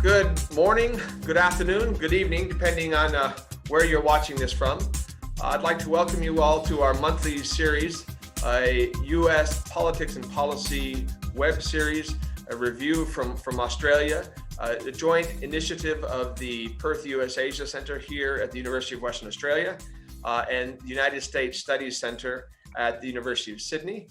Good morning, good afternoon, good evening, depending on where you're watching this from. I'd like to welcome you all to our monthly series, a U.S. politics and policy web series, a review from Australia, a joint initiative of the Perth USAsia Center here at the University of Western Australia and the United States Studies Center at the University of Sydney.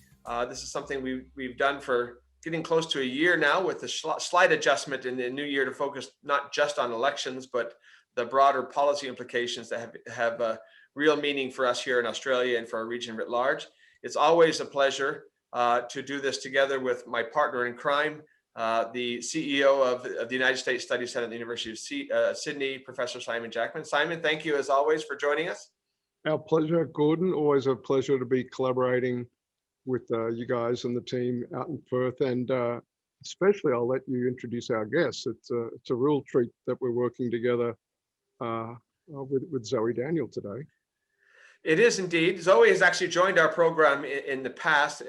This is something we've done for getting close to a year now, with a slight adjustment in the new year to focus not just on elections, but the broader policy implications that have real meaning for us here in Australia and for our region writ large. It's always a pleasure to do this together with my partner in crime, the CEO of the United States Studies Center at the University of Sydney, Professor Simon Jackman. Simon, thank you as always for joining us. Our pleasure, Gordon. Always a pleasure to be collaborating with you guys and the team out in Perth, and especially I'll let you introduce our guests. It's a real treat that we're working together with Zoe Daniel today. It is indeed. Zoe has actually joined our program in the past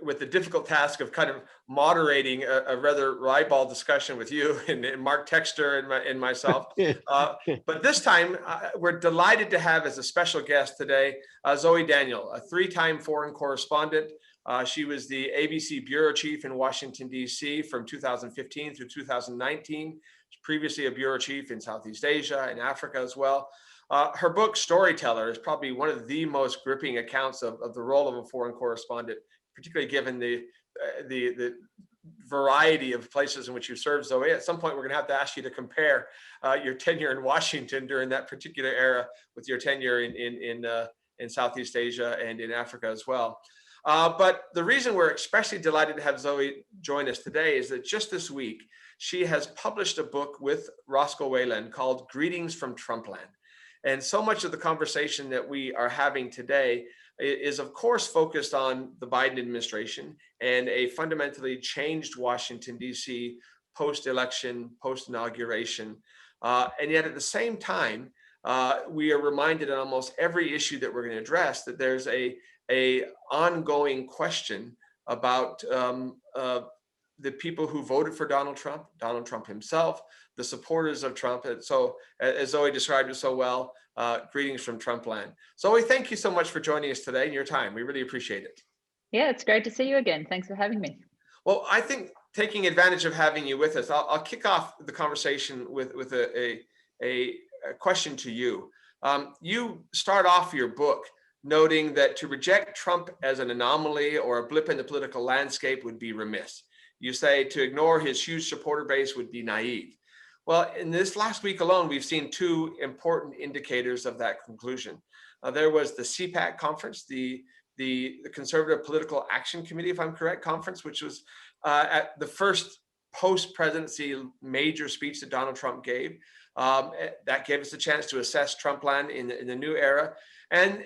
with the difficult task of kind of moderating a rather ribald discussion with you and Mark Texter and myself. But this time, we're delighted to have as a special guest today, Zoe Daniel, a three-time foreign correspondent. She was the ABC bureau chief in Washington, D.C. from 2015 through 2019. She's previously a bureau chief in Southeast Asia and Africa as well. Her book, Storyteller, is probably one of the most gripping accounts of the role of a foreign correspondent, particularly given the variety of places in which you served, Zoe. At some point, we're going to have to ask you to compare your tenure in Washington during that particular era with your tenure in Southeast Asia and in Africa as well. But the reason we're especially delighted to have Zoe join us today is that just this week, she has published a book with Roscoe Wayland called Greetings from Trumpland. And so much of the conversation that we are having today is, of course, focused on the Biden administration and a fundamentally changed Washington, D.C. post-election, post-inauguration. And yet at the same time, we are reminded on almost every issue that we're going to address that there's a ongoing question about the people who voted for Donald Trump himself, the supporters of Trump. And so, as Zoe described it so well, greetings from Trumpland. Zoe, thank you so much for joining us today and your time. We really appreciate it. Yeah, it's great to see you again. Thanks for having me. Well, I think taking advantage of having you with us, I'll kick off the conversation with a question to you. You start off your book noting that to reject Trump as an anomaly or a blip in the political landscape would be remiss. You say to ignore his huge supporter base would be naive. Well, in this last week alone, we've seen two important indicators of that conclusion. There was the CPAC conference, the Conservative Political Action Committee, if I'm correct, conference, which was at the first post-presidency major speech that Donald Trump gave. That gave us a chance to assess Trumpland in the new era. And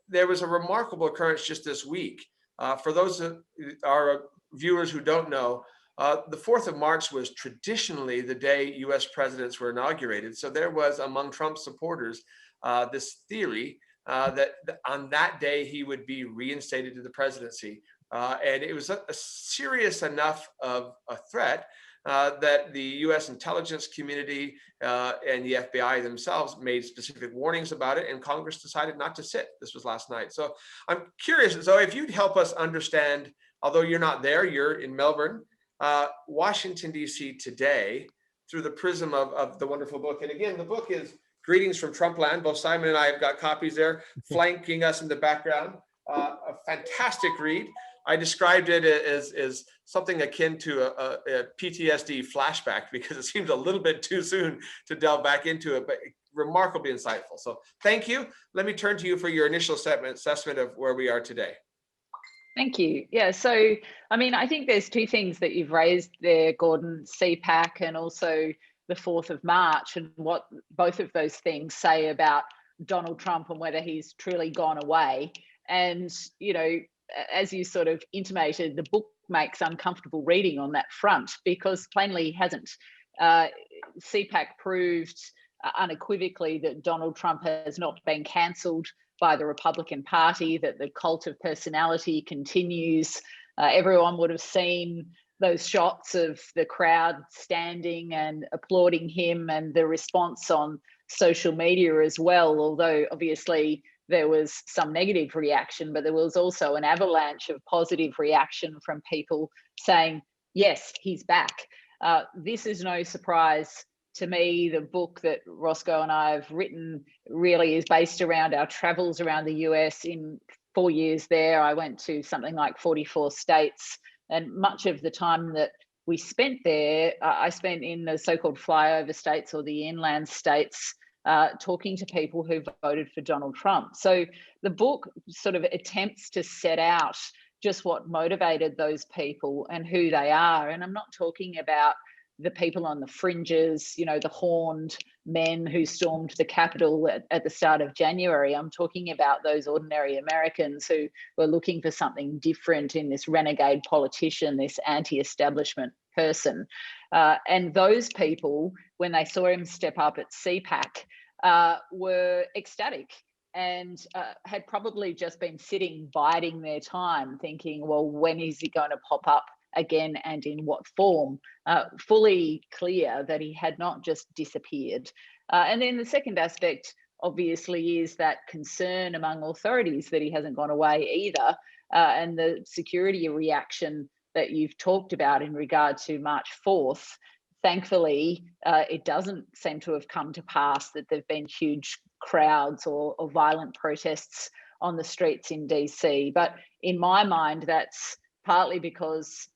there was a remarkable occurrence just this week. For those of our viewers who don't know, the 4th of March was traditionally the day U.S. presidents were inaugurated. So there was among Trump's supporters this theory that on that day he would be reinstated to the presidency. And it was a serious enough of a threat that the U.S. intelligence community and the FBI themselves made specific warnings about it, and Congress decided not to sit. This was last night. So I'm curious, Zoe, if you'd help us understand, although you're not there, you're in Melbourne, Washington, D.C. today through the prism of the wonderful book. And again, the book is Greetings from Trumpland. Both Simon and I have got copies there, flanking us in the background. A fantastic read. I described it as something akin to a PTSD flashback because it seems a little bit too soon to delve back into it, but remarkably insightful. So thank you. Let me turn to you for your initial assessment of where we are today. Thank you. Yeah, so, I mean, I think there's two things that you've raised there, Gordon, CPAC and also the 4th of March, and what both of those things say about Donald Trump and whether he's truly gone away. And, you know, as you sort of intimated, the book makes uncomfortable reading on that front because plainly he hasn't. CPAC proved unequivocally that Donald Trump has not been cancelled by the Republican Party, that the cult of personality continues. Everyone would have seen those shots of the crowd standing and applauding him, and the response on social media as well, although obviously there was some negative reaction, but there was also an avalanche of positive reaction from people saying, yes, he's back. This is no surprise to me. The book that Roscoe and I have written really is based around our travels around the US. In 4 years there, I went to something like 44 states, and much of the time that we spent there, I spent in the so-called flyover states or the inland states, talking to people who voted for Donald Trump. So the book sort of attempts to set out just what motivated those people and who they are. And I'm not talking about the people on the fringes, you know, the horned men who stormed the Capitol at the start of January. I'm talking about those ordinary Americans who were looking for something different in this renegade politician, this anti-establishment person. And those people, when they saw him step up at CPAC, were ecstatic and had probably just been sitting, biding their time, thinking, well, when is he going to pop up again and in what form? Fully clear that he had not just disappeared. And then the second aspect, obviously, is that concern among authorities that he hasn't gone away either, and the security reaction that you've talked about in regard to March 4th. Thankfully, it doesn't seem to have come to pass that there've been huge crowds or violent protests on the streets in DC. But in my mind, that's partly because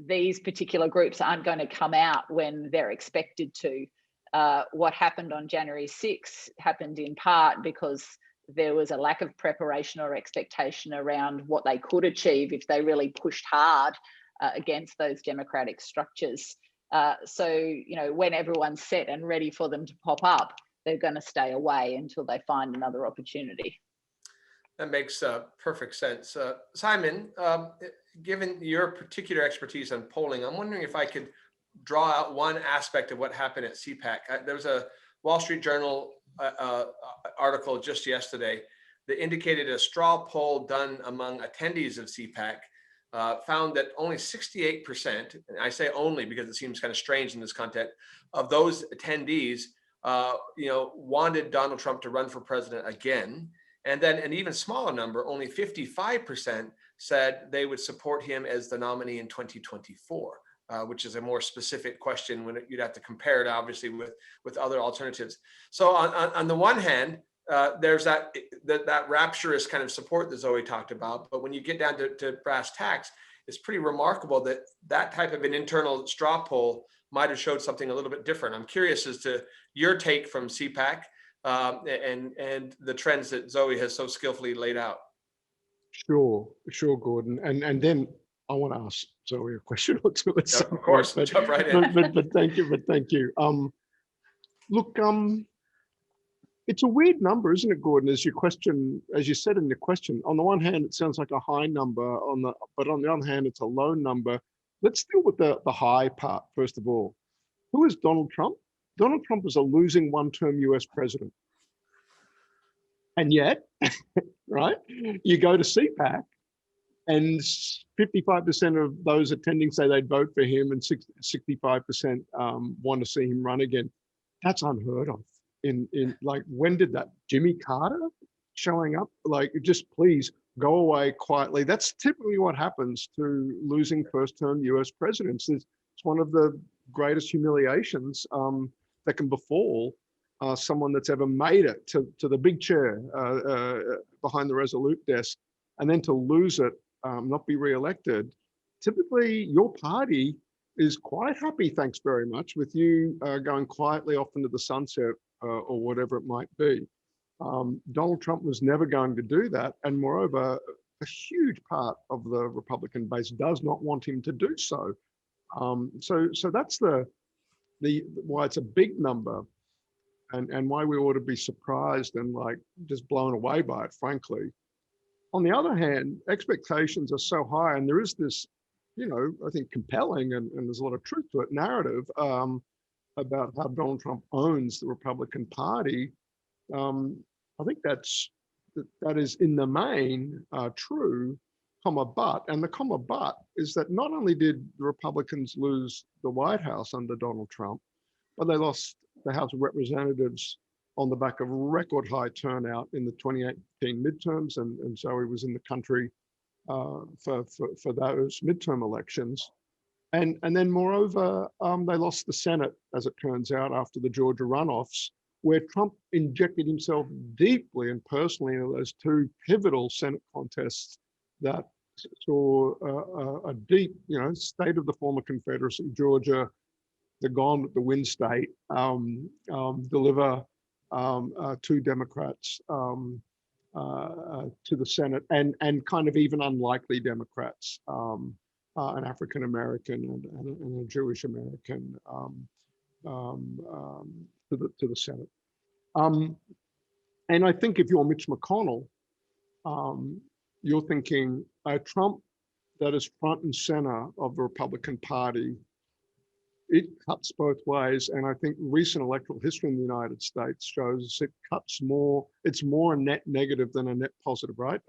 these particular groups aren't going to come out when they're expected to. What happened on January 6th happened in part because there was a lack of preparation or expectation around what they could achieve if they really pushed hard against those democratic structures. So, you know, when everyone's set and ready for them to pop up, they're going to stay away until they find another opportunity. That makes perfect sense. Simon, given your particular expertise on polling, I'm wondering if I could draw out one aspect of what happened at CPAC. There was a Wall Street Journal article just yesterday that indicated a straw poll done among attendees of CPAC found that only 68%, and I say only because it seems kind of strange in this context, of those attendees, wanted Donald Trump to run for president again. And then an even smaller number, only 55%, said they would support him as the nominee in 2024, which is a more specific question when you'd have to compare it, obviously, with other alternatives. So on the one hand, there's that rapturous kind of support that Zoe talked about. But when you get down to brass tacks, it's pretty remarkable that that type of an internal straw poll might have showed something a little bit different. I'm curious as to your take from CPAC and the trends that Zoe has so skillfully laid out. Sure, Gordon. And then I want to ask Zoe a question or two. Yeah, of course, jump right in. But thank you. Look, it's a weird number, isn't it, Gordon? As you said in your question, on the one hand, it sounds like a high number, but on the other hand, it's a low number. Let's deal with the high part, first of all. Who is Donald Trump? Donald Trump is a losing one-term US president. And yet, right, you go to CPAC and 55% of those attending say they'd vote for him and 65% want to see him run again. That's unheard of. In like, when did that? Jimmy Carter showing up? Like, just please go away quietly. That's typically what happens to losing first-term US presidents. It's one of the greatest humiliations that can befall someone that's ever made it to the big chair behind the Resolute desk, and then to lose it, not be re-elected. Typically, your party is quite happy, thanks very much, with you going quietly off into the sunset or whatever it might be. Donald Trump was never going to do that, and moreover, a huge part of the Republican base does not want him to do so. So that's the why it's a big number, and why we ought to be surprised and like just blown away by it, frankly. On the other hand, expectations are so high, and there is this, I think compelling, and there's a lot of truth to it, narrative about how Donald Trump owns the Republican Party. I think that is in the main true, comma, but, and the comma, but is that not only did the Republicans lose the White House under Donald Trump, but they lost the House of Representatives on the back of record high turnout in the 2018 midterms. And Zoe was in the country for those midterm elections. And then moreover, they lost the Senate, as it turns out, after the Georgia runoffs, where Trump injected himself deeply and personally into those two pivotal Senate contests that saw a deep, state of the former Confederacy, Georgia, the gone with the wind state, deliver two Democrats to the Senate, and kind of even unlikely Democrats, an African American and a Jewish American to the Senate. And I think if you're Mitch McConnell, you're thinking a Trump that is front and center of the Republican Party. It cuts both ways, and I think recent electoral history in the United States shows it cuts more. It's more a net negative than a net positive, right?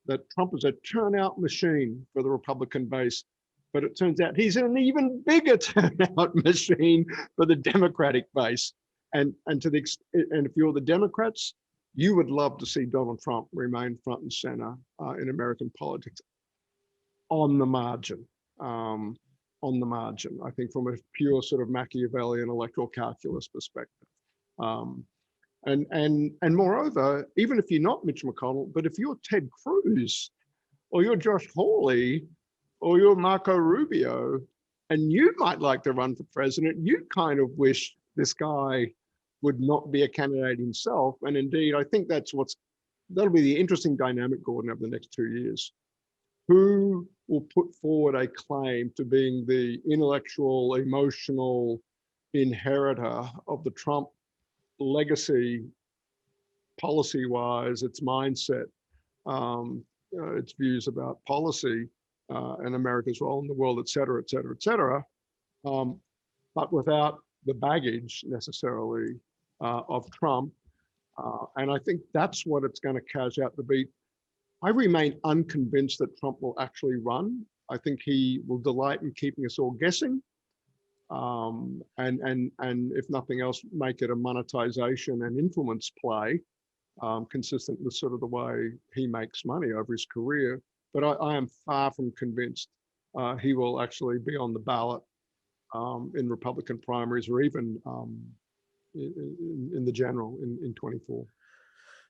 That Trump is a turnout machine for the Republican base, but it turns out he's an even bigger turnout machine for the Democratic base. And if you're the Democrats, you would love to see Donald Trump remain front and center in American politics on the margin. On the margin, I think, from a pure sort of Machiavellian electoral calculus perspective. And moreover, even if you're not Mitch McConnell, but if you're Ted Cruz, or you're Josh Hawley, or you're Marco Rubio, and you might like to run for president, you kind of wish this guy would not be a candidate himself. And indeed, I think that'll be the interesting dynamic, Gordon, over the next 2 years. Who will put forward a claim to being the intellectual, emotional inheritor of the Trump legacy, policy-wise, its mindset, its views about policy and America's role in the world, et cetera, et cetera, et cetera, but without the baggage necessarily of Trump. And I think that's what it's going to cash out to be. I remain unconvinced that Trump will actually run. I think he will delight in keeping us all guessing. And if nothing else, make it a monetization and influence play, consistent with sort of the way he makes money over his career. But I am far from convinced he will actually be on the ballot in Republican primaries, or even in the general in 24.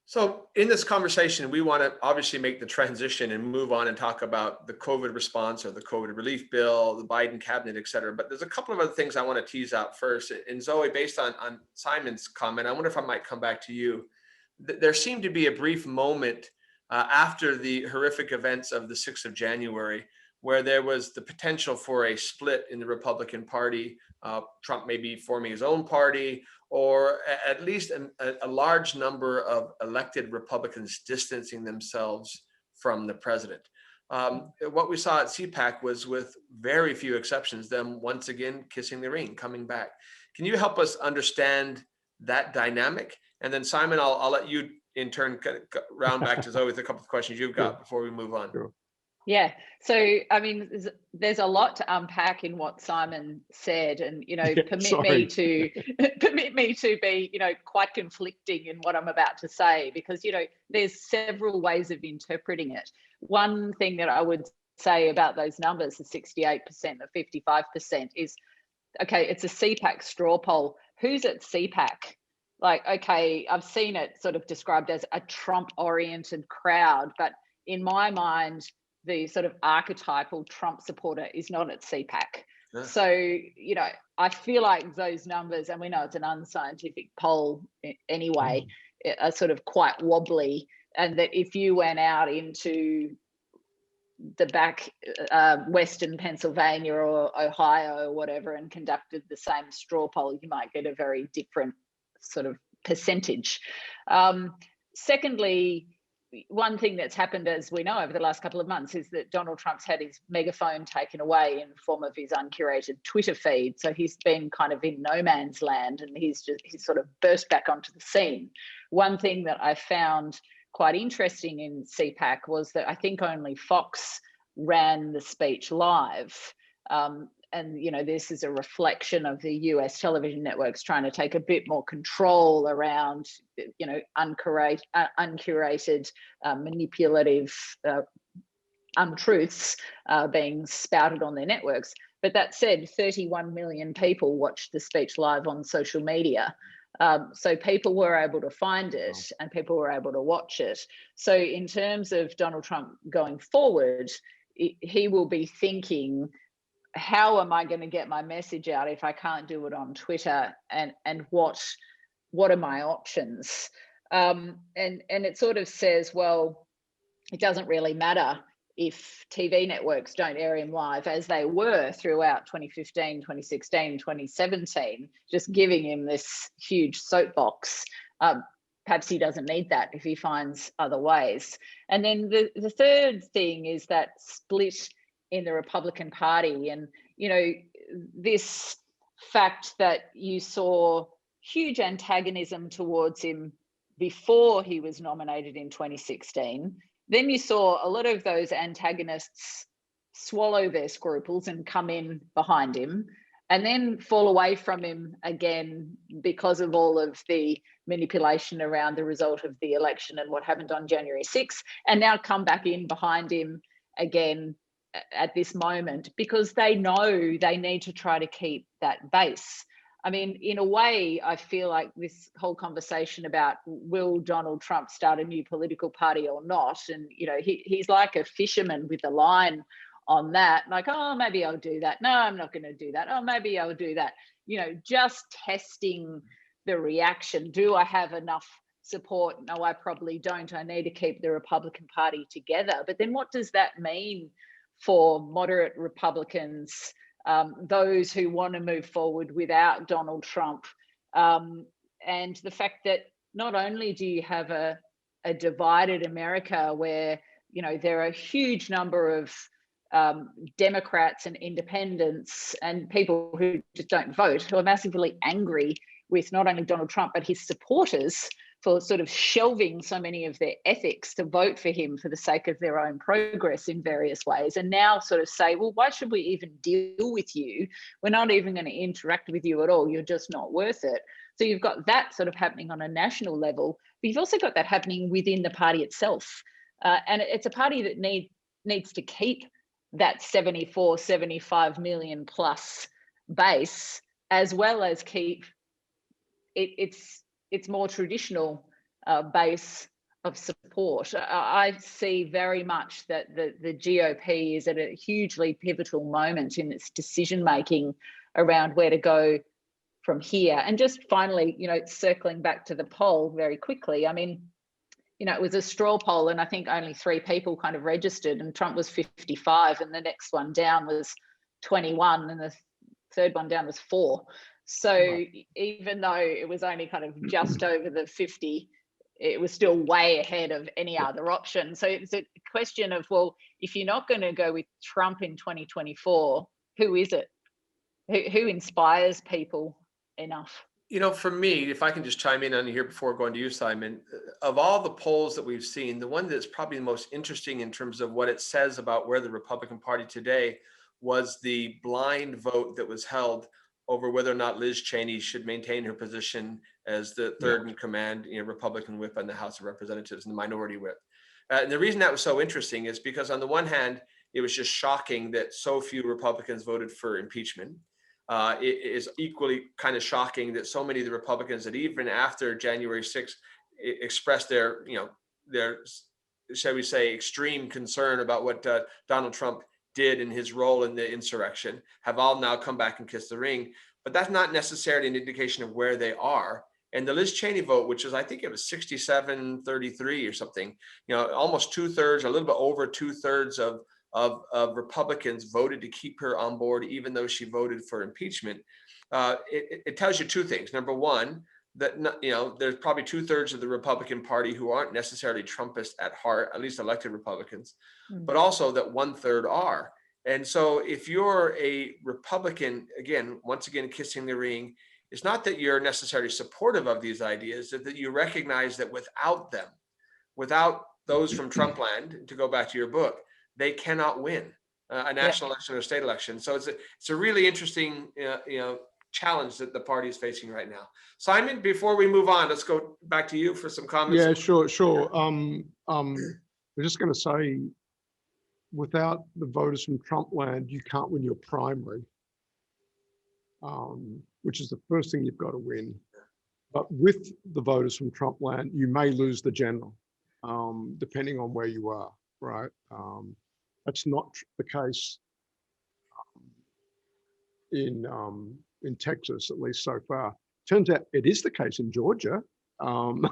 So in this conversation, we want to obviously make the transition and move on and talk about the COVID response or the COVID relief bill, the Biden cabinet, et cetera. But there's a couple of other things I want to tease out first. And Zoe, based on Simon's comment, I wonder if I might come back to you. There seemed to be a brief moment after the horrific events of the 6th of January, where there was the potential for a split in the Republican Party, Trump may be forming his own party, or at least a large number of elected Republicans distancing themselves from the president. What we saw at CPAC was, with very few exceptions, them once again kissing the ring, coming back. Can you help us understand that dynamic? And then Simon, I'll let you in turn round back to Zoe with a couple of questions you've got before we move on. Sure. Yeah. So, I mean, there's a lot to unpack in what Simon said, and, permit me to be, quite conflicting in what I'm about to say, because, there's several ways of interpreting it. One thing that I would say about those numbers, the 68%, the 55%, is, okay, it's a CPAC straw poll. Who's at CPAC? Like, okay, I've seen it sort of described as a Trump-oriented crowd, but in my mind, the sort of archetypal Trump supporter is not at CPAC. Yeah. So, I feel like those numbers, and we know it's an unscientific poll anyway, are sort of quite wobbly. And that if you went out into the back Western Pennsylvania or Ohio or whatever and conducted the same straw poll, you might get a very different sort of percentage. Secondly, one thing that's happened, as we know, over the last couple of months is that Donald Trump's had his megaphone taken away in the form of his uncurated Twitter feed. So he's been kind of in no man's land, and he's sort of burst back onto the scene. One thing that I found quite interesting in CPAC was that I think only Fox ran the speech live. And, you know, this is a reflection of the US television networks trying to take a bit more control around, you know, uncurated, manipulative untruths being spouted on their networks. But that said, 31 million people watched the speech live on social media. So people were able to find it and people were able to watch it. So in terms of Donald Trump going forward, he will be thinking, how am I going to get my message out if I can't do it on Twitter, and what are my options? And it sort of says, well, it doesn't really matter if TV networks don't air him live, as they were throughout 2015, 2016, 2017, just giving him this huge soapbox. Perhaps he doesn't need that if he finds other ways. And then the third thing is that split in the Republican Party. And, you know, this fact that you saw huge antagonism towards him before he was nominated in 2016, then you saw a lot of those antagonists swallow their scruples and come in behind him, and then fall away from him again because of all of the manipulation around the result of the election and what happened on January 6th, and now come back in behind him again at this moment because they know they need to try to keep that base. I mean, in a way, I feel like this whole conversation about will Donald Trump start a new political party or not, and, you know, he's like a fisherman with a line on that, like, oh, maybe I'll do that. No, I'm not going to do that. Oh, maybe I'll do that. You know, just testing the reaction. Do I have enough support? No, I probably don't. I need to keep the Republican Party together. But then what does that mean for moderate Republicans, those who want to move forward without Donald Trump? And the fact that not only do you have a divided America where, you know, there are a huge number of Democrats and independents and people who just don't vote, who are massively angry with not only Donald Trump, but his supporters for sort of shelving so many of their ethics to vote for him for the sake of their own progress in various ways, and now sort of say, well, why should we even deal with you? We're not even going to interact with you at all. You're just not worth it. So you've got that sort of happening on a national level, but you've also got that happening within the party itself. And it's a party that needs to keep that 74, 75 million plus base, as well as keep its more traditional base of support. I see very much that the GOP is at a hugely pivotal moment in its decision making around where to go from here. And just finally, you know, circling back to the poll very quickly, I mean, you know, it was a straw poll and I think only 3 people kind of registered, and Trump was 55 and the next one down was 21 and the third one down was 4. So even though it was only kind of just over the 50, it was still way ahead of any other option. So it's a question of, well, if you're not going to go with Trump in 2024, who is it? Who inspires people enough? You know, for me, if I can just chime in on here before going to you, Simon, of all the polls that we've seen, the one that's probably the most interesting in terms of what it says about where the Republican Party today was the blind vote that was held over whether or not Liz Cheney should maintain her position as the third in command, you know, Republican whip on the House of Representatives and the minority whip. And the reason that was so interesting is because on the one hand, it was just shocking that so few Republicans voted for impeachment. It is equally kind of shocking that so many of the Republicans that even after January 6th expressed their, you know, their, shall we say, extreme concern about what Donald Trump did in his role in the insurrection have all now come back and kissed the ring. But that's not necessarily an indication of where they are. And the Liz Cheney vote, which is, I think it was 67-33 or something, you know, almost 2/3, a little bit over 2/3 of Republicans voted to keep her on board, even though she voted for impeachment. It tells you 2 things. Number one, that, you know, there's probably 2/3 of the Republican Party who aren't necessarily Trumpist at heart, at least elected Republicans, but also that 1/3 are. And so if you're a Republican, again, once again, kissing the ring, it's not that you're necessarily supportive of these ideas, that you recognize that without them, without those from Trumpland, to go back to your book, they cannot win a national election or a state election. So it's a really interesting challenge that the party is facing right now. Simon, before we move on, let's go back to you for some comments. Yeah, sure. We're just going to say, without the voters from Trumpland, you can't win your primary, which is the first thing you've got to win. But with the voters from Trumpland, you may lose the general, depending on where you are, right? That's not the case in Texas, at least so far. Turns out it is the case in Georgia. And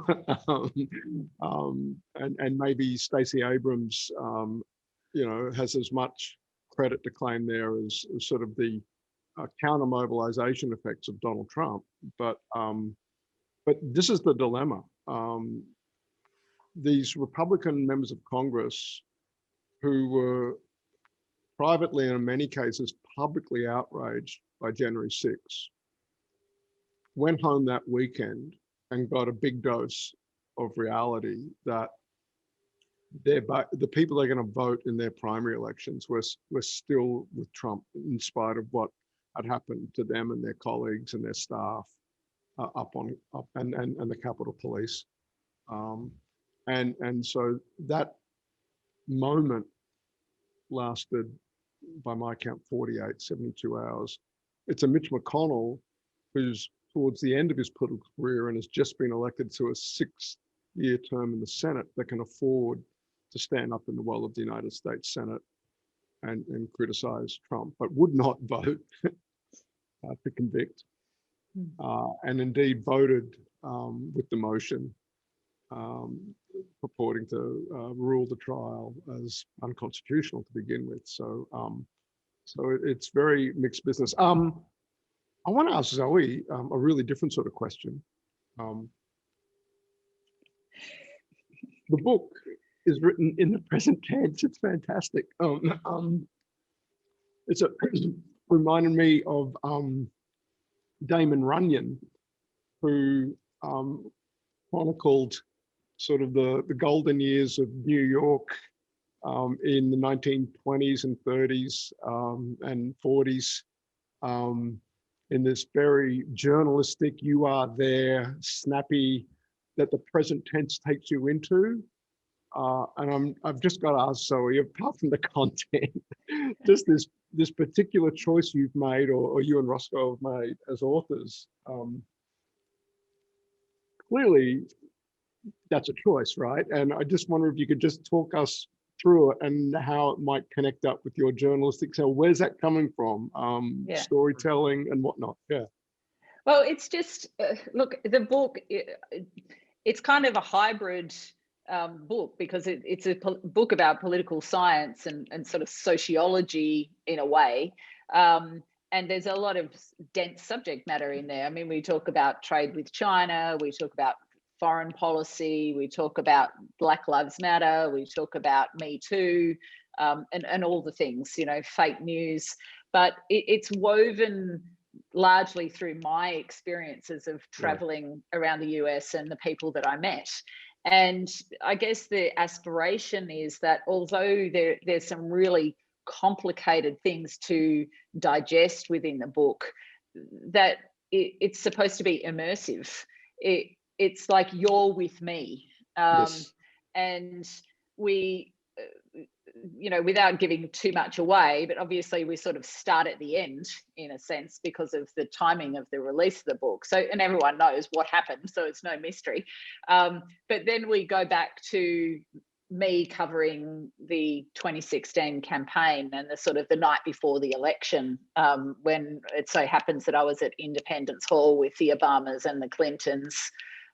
maybe Stacey Abrams, has as much credit to claim there as sort of the counter mobilization effects of Donald Trump. But this is the dilemma. These Republican members of Congress who were privately and in many cases publicly outraged by January 6th went home that weekend and got a big dose of reality that the people they're going to vote in their primary elections were still with Trump, in spite of what had happened to them and their colleagues and their staff and the Capitol Police. And so that moment lasted, by my count, 72 hours. It's a Mitch McConnell who's towards the end of his political career and has just been elected to a 6-year term in the Senate that can afford to stand up in the well of the United States Senate and criticize Trump, but would not vote to convict, and indeed voted with the motion purporting to rule the trial as unconstitutional to begin with. So it's very mixed business. I want to ask Zoe a really different sort of question. The book is written in the present tense. It's fantastic. It's reminded me of Damon Runyon, who chronicled sort of the golden years of New York in the 1920s and 30s and 40s. In this very journalistic, you are there, snappy, that the present tense takes you into. And I've just got to ask Zoe, apart from the content, just this particular choice you've made, or you and Roscoe have made as authors, clearly that's a choice, right? And I just wonder if you could just talk us through it and how it might connect up with your journalistic self. Where's that coming from? Storytelling and whatnot. Yeah. Well, it's just, look, the book, it's kind of a hybrid book, because it's a book about political science and sort of sociology in a way. And there's a lot of dense subject matter in there. I mean, we talk about trade with China, we talk about foreign policy, we talk about Black Lives Matter, we talk about Me Too, and all the things, fake news. But it's woven largely through my experiences of traveling around the US and the people that I met. And I guess the aspiration is that although there's some really complicated things to digest within the book, that it's supposed to be immersive. It's like you're with me. Yes. And we, without giving too much away, but obviously we sort of start at the end in a sense because of the timing of the release of the book. So, and everyone knows what happened, so it's no mystery. But then we go back to me covering the 2016 campaign and the sort of the night before the election, when it so happens that I was at Independence Hall with the Obamas and the Clintons,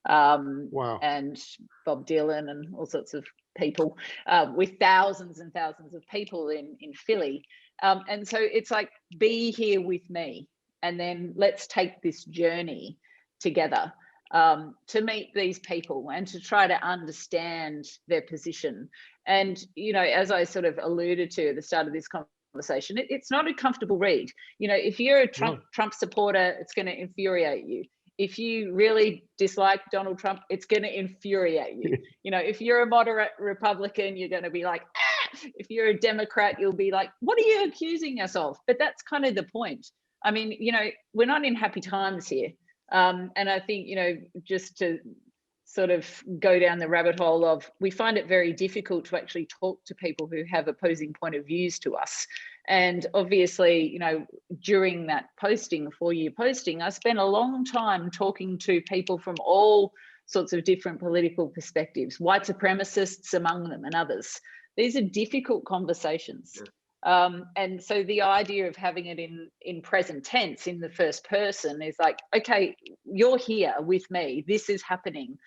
Wow. and Bob Dylan and all sorts of people, with thousands and thousands of people in Philly. And so it's like, be here with me, and then let's take this journey together to meet these people and to try to understand their position. And, as I sort of alluded to at the start of this conversation, it's not a comfortable read. If you're a Trump supporter, it's going to infuriate you. if you really dislike Donald Trump, it's going to infuriate you. You know, if you're a moderate Republican, you're going to be like, ah! If you're a Democrat, you'll be like, what are you accusing us of? But that's kind of the point. I mean, you know, we're not in happy times here. And I think, you know, just to sort of go down the rabbit hole of, we find it very difficult to actually talk to people who have opposing point of views to us. And obviously, you know, during that posting, 4-year posting, I spent a long time talking to people from all sorts of different political perspectives, white supremacists among them and others. These are difficult conversations. And so the idea of having it in present tense, in the first person, is like, okay, you're here with me. This is happening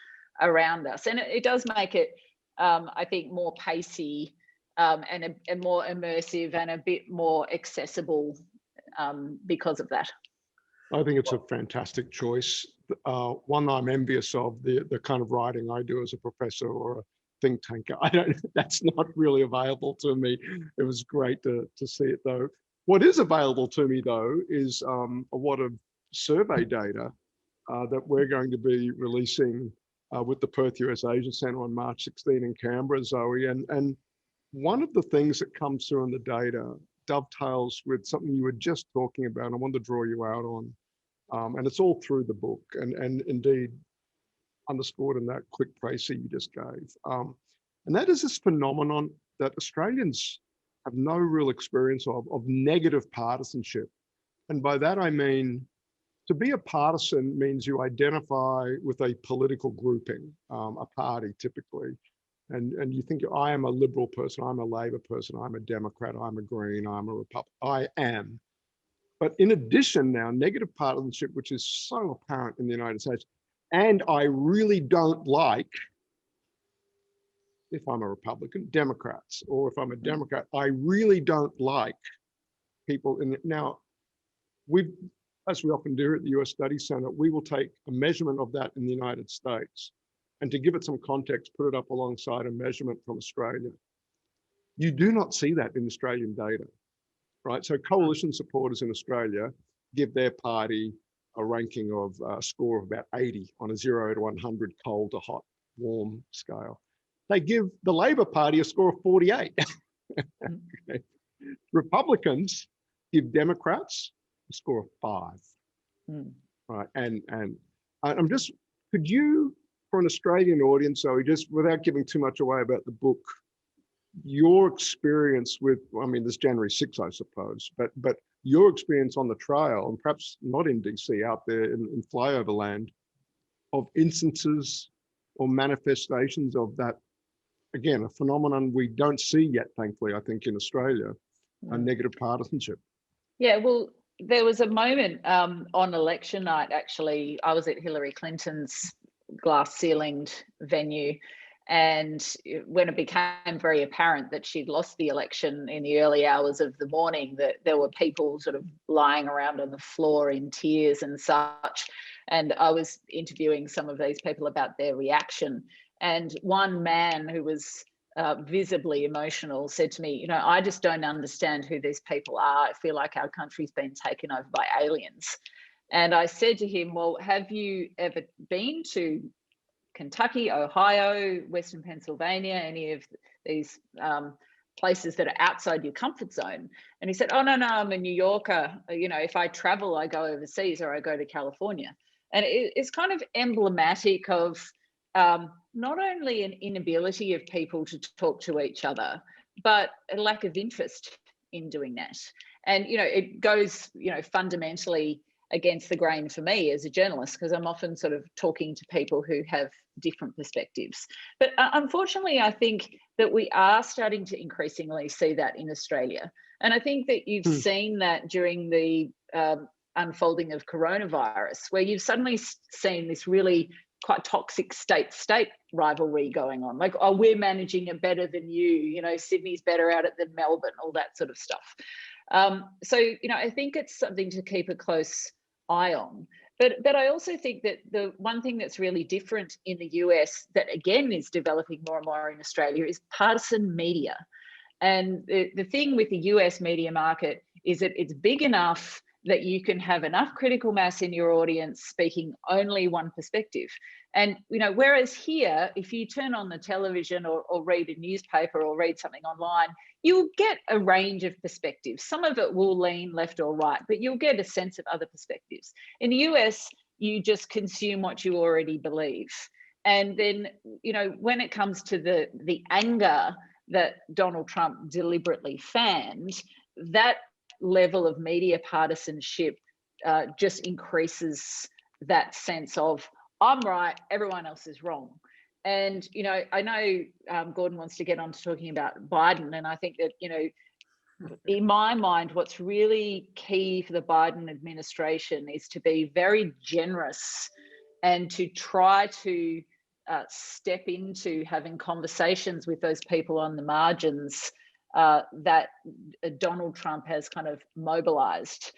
around us. And it does make it, I think, more pacey and more immersive and a bit more accessible because of that. I think it's a fantastic choice. One I'm envious of, the kind of writing I do as a professor or a think tanker. That's not really available to me. It was great to see it though. What is available to me though is a lot of survey data that we're going to be releasing with the Perth USAsia Centre on March 16 in Canberra, Zoe. And one of the things that comes through in the data dovetails with something you were just talking about, and I wanted to draw you out on. And it's all through the book, and indeed underscored in that quick précis you just gave. And that is this phenomenon that Australians have no real experience of negative partisanship. And by that I mean, to be a partisan means you identify with a political grouping, a party typically. And you think, I am a Liberal person, I'm a Labor person, I'm a Democrat, I'm a Green, I'm a Republican, I am. But in addition now, negative partisanship, which is so apparent in the United States, and I really don't like, if I'm a Republican, Democrats, or if I'm a Democrat, I really don't like people in it. Now, as we often do at the US Study Center, we will take a measurement of that in the United States. And to give it some context, put it up alongside a measurement from Australia. You do not see that in Australian data, right? So coalition supporters in Australia give their party a ranking of a score of about 80 on a 0 to 100 cold to hot, warm scale. They give the Labor Party a score of 48. Okay. Republicans give Democrats a score of 5. Right, and I'm just, could you, for an Australian audience, so just without giving too much away about the book, your experience with, I mean, this January 6th, I suppose, but your experience on the trail, and perhaps not in DC, out there in flyover land, of instances or manifestations of that, again, a phenomenon we don't see yet, thankfully, I think, in Australia, a negative partisanship. Yeah, well, there was a moment on election night, actually. I was at Hillary Clinton's glass ceilinged venue, and when it became very apparent that she'd lost the election in the early hours of the morning, that there were people sort of lying around on the floor in tears and such, and I was interviewing some of these people about their reaction, and one man who was visibly emotional said to me, you know, I just don't understand who these people are. I feel like our country's been taken over by aliens. And I said to him, well, have you ever been to Kentucky, Ohio, Western Pennsylvania, any of these places that are outside your comfort zone? And he said, oh, no, I'm a New Yorker. You know, if I travel, I go overseas or I go to California. And it's kind of emblematic of not only an inability of people to talk to each other, but a lack of interest in doing that. And, you know, it goes, you know, fundamentally against the grain for me as a journalist, because I'm often sort of talking to people who have different perspectives. But unfortunately, I think that we are starting to increasingly see that in Australia. And I think that you've seen that during the unfolding of coronavirus, where you've suddenly seen this really quite toxic state-state rivalry going on. Like, oh, we're managing it better than you, you know, Sydney's better at it than Melbourne, all that sort of stuff. So, you know, I think it's something to keep a close eye on. But I also think that the one thing that's really different in the US that, again, is developing more and more in Australia is partisan media. And the thing with the US media market is that it's big enough that you can have enough critical mass in your audience speaking only one perspective. And, whereas here, if you turn on the television or read a newspaper or read something online, you'll get a range of perspectives. Some of it will lean left or right, but you'll get a sense of other perspectives. In the US, you just consume what you already believe. And then, when it comes to the anger that Donald Trump deliberately fanned, that level of media partisanship just increases that sense of, I'm right, everyone else is wrong. And, I know Gordon wants to get on to talking about Biden. And I think that, in my mind, what's really key for the Biden administration is to be very generous and to try to step into having conversations with those people on the margins that Donald Trump has kind of mobilized.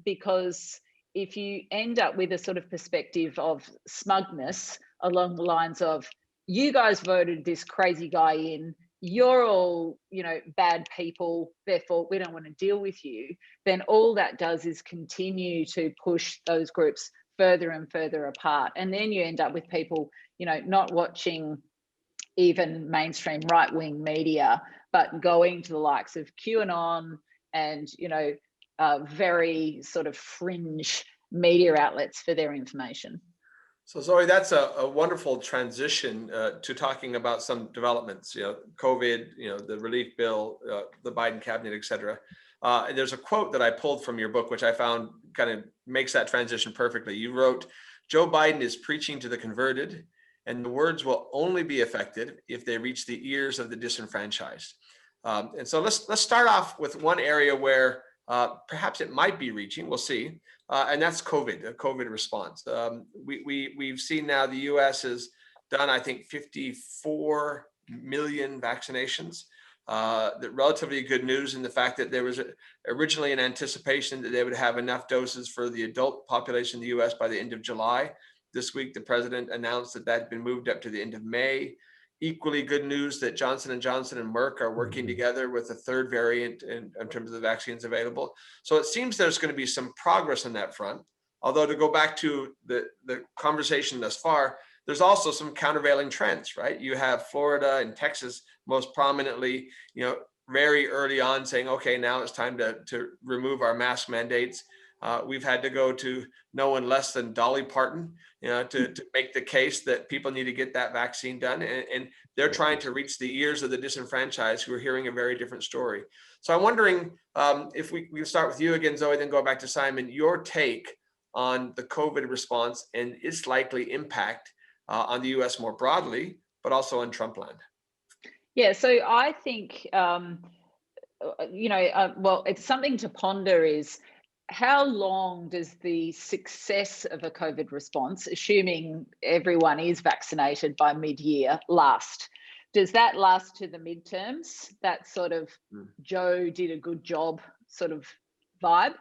Because if you end up with a sort of perspective of smugness along the lines of, you guys voted this crazy guy in, you're all, bad people, therefore we don't want to deal with you, then all that does is continue to push those groups further and further apart. And then you end up with people, not watching even mainstream right-wing media, but going to the likes of QAnon and, very sort of fringe media outlets for their information. So Zoe, that's a wonderful transition to talking about some developments, COVID, the relief bill, the Biden cabinet, et cetera. There's a quote that I pulled from your book, which I found kind of makes that transition perfectly. You wrote, "Joe Biden is preaching to the converted, and the words will only be effective if they reach the ears of the disenfranchised." And so let's start off with one area where perhaps it might be reaching. We'll see. And that's COVID, a COVID response. We've seen now the U.S. has done, I think, 54 million vaccinations. That relatively good news in the fact that there was originally an anticipation that they would have enough doses for the adult population in the U.S. by the end of July. This week, the president announced that that had been moved up to the end of May. Equally good news that Johnson & Johnson and Merck are working together with a third variant in terms of the vaccines available. So it seems there's going to be some progress on that front. Although, to go back to the conversation thus far, there's also some countervailing trends, right? You have Florida and Texas most prominently, very early on saying, okay, now it's time to remove our mask mandates. We've had to go to no one less than Dolly Parton, to make the case that people need to get that vaccine done. And they're trying to reach the ears of the disenfranchised who are hearing a very different story. So I'm wondering if we start with you again, Zoe, then go back to Simon, your take on the COVID response and its likely impact on the US more broadly, but also on Trumpland. Yeah, so I think, well, it's something to ponder is, how long does the success of a COVID response, assuming everyone is vaccinated by mid-year, last? Does that last to the midterms? That sort of Joe did a good job sort of vibe?